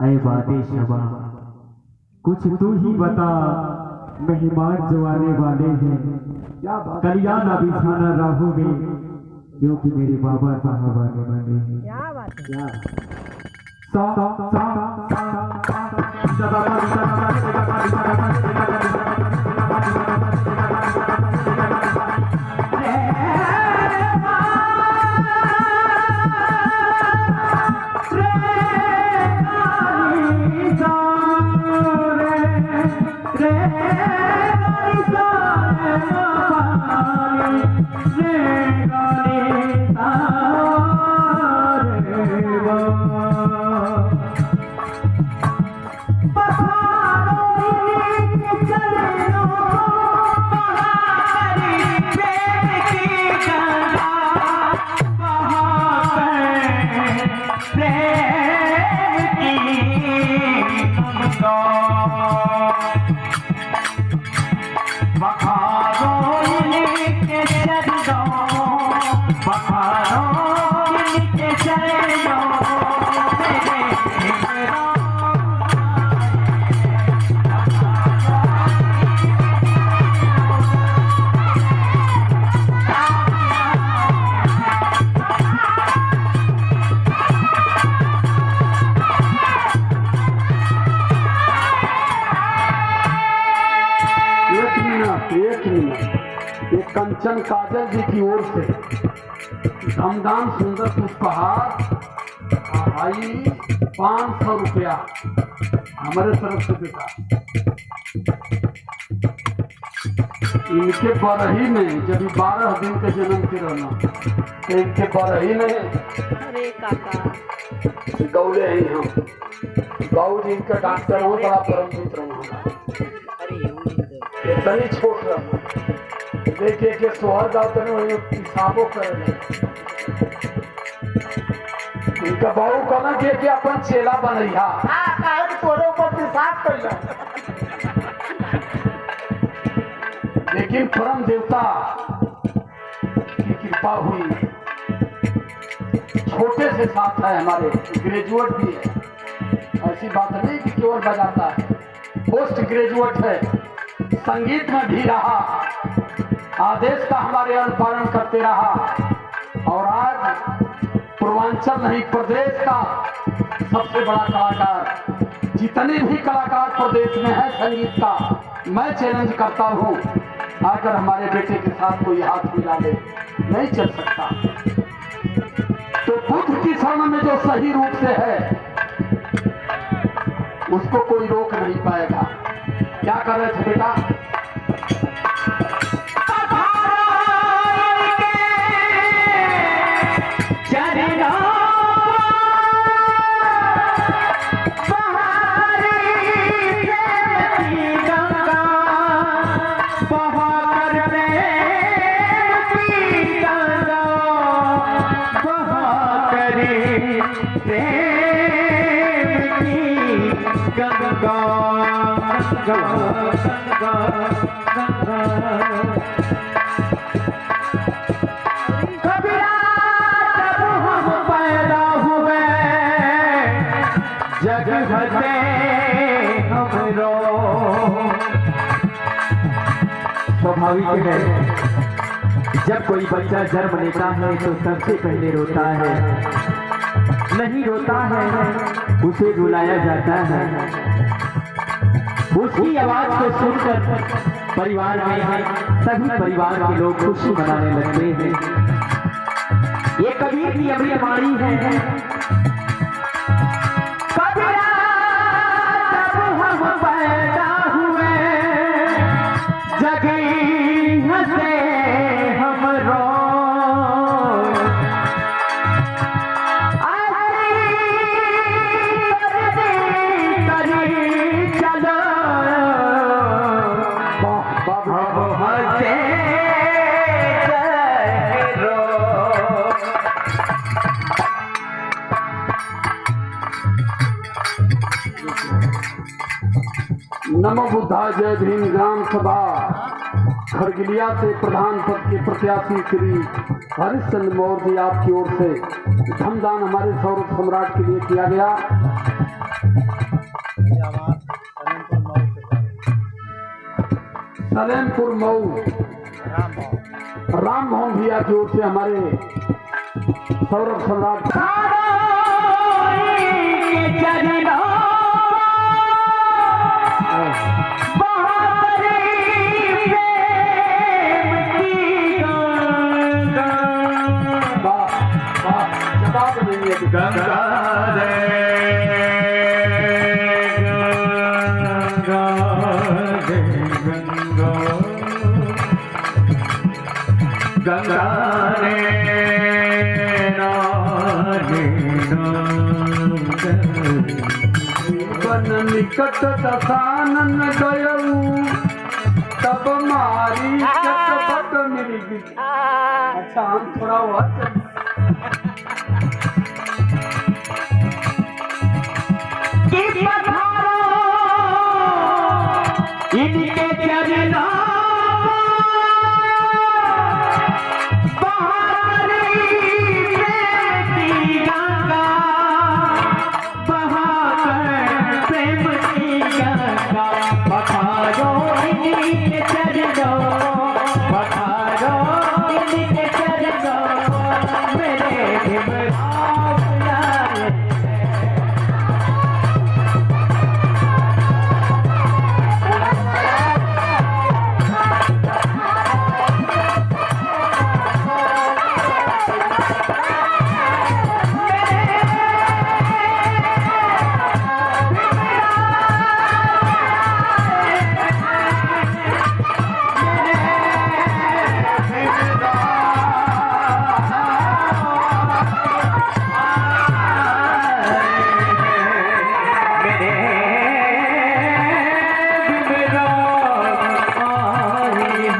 ऐ बातें शबा कुछ तू ही बता, मेहमान जो आने वाले हैं कलियां ना बिछाना राहों में, क्योंकि मेरे बाबा साहब आने वाले हैं। क्या बात है? क्या सा सा कंचन काजल जी की ओर से धमदान सुंदर पुष्पहार भाई 500 रुपया हमारे तरफ से बेटा। इनके बरही में जब 12 दिन के जन्म के रहना तो इनके बरही में अरे काका गौले ही हम गौ जी इनका डॉक्टर हो, बड़ा परम मित्र इतना ही छोट रहा देखे के सोहर गाँव वही पिसाबो करे इनका बहू कहना के अपन चेला बनैया तोरे ऊपर पिसाब कर। लेकिन परम देवता की कृपा हुई, छोटे से साथ है हमारे, ग्रेजुएट भी है, ऐसी बात नहीं कि केवल बजाता है, पोस्ट ग्रेजुएट है, संगीत में भी रहा, आदेश का हमारे अनुपालन करते रहा और आज पूर्वांचल नहीं प्रदेश का सबसे बड़ा कलाकार, जितने भी कलाकार प्रदेश में है संगीत का, मैं चैलेंज करता हूँ आकर हमारे बेटे के साथ कोई हाथ मिला ले, नहीं चल सकता। तो बुद्ध की शरण में जो सही रूप से है उसको कोई रोक नहीं पाएगा। क्या कर रहे थे बेटा? स्वाभाविक है जब कोई बच्चा जन्म लेता है तो सबसे पहले रोता है, नहीं रोता है उसे रुलाया जाता है। उसकी आवाज को सुनकर परिवार में सभी परिवार के लोग खुशी मनाने लगते हैं। ये कबीर की अमृतवाणी है, नमो बुद्धा जय भीम ग्राम सभा खरगिलिया से प्रधान पद के प्रत्याशी श्री हरिश्चंद्र मौर्य जी आपकी ओर से धमदान हमारे सौरभ सम्राट के लिए किया गया। सलेमपुर मऊ राम मोहन भैया की ओर से हमारे सौरभ सम्राट गंगा रे बन निकट दसानन गयऊ तब मारी चटपट मिली। अच्छा हम थोड़ा हुआ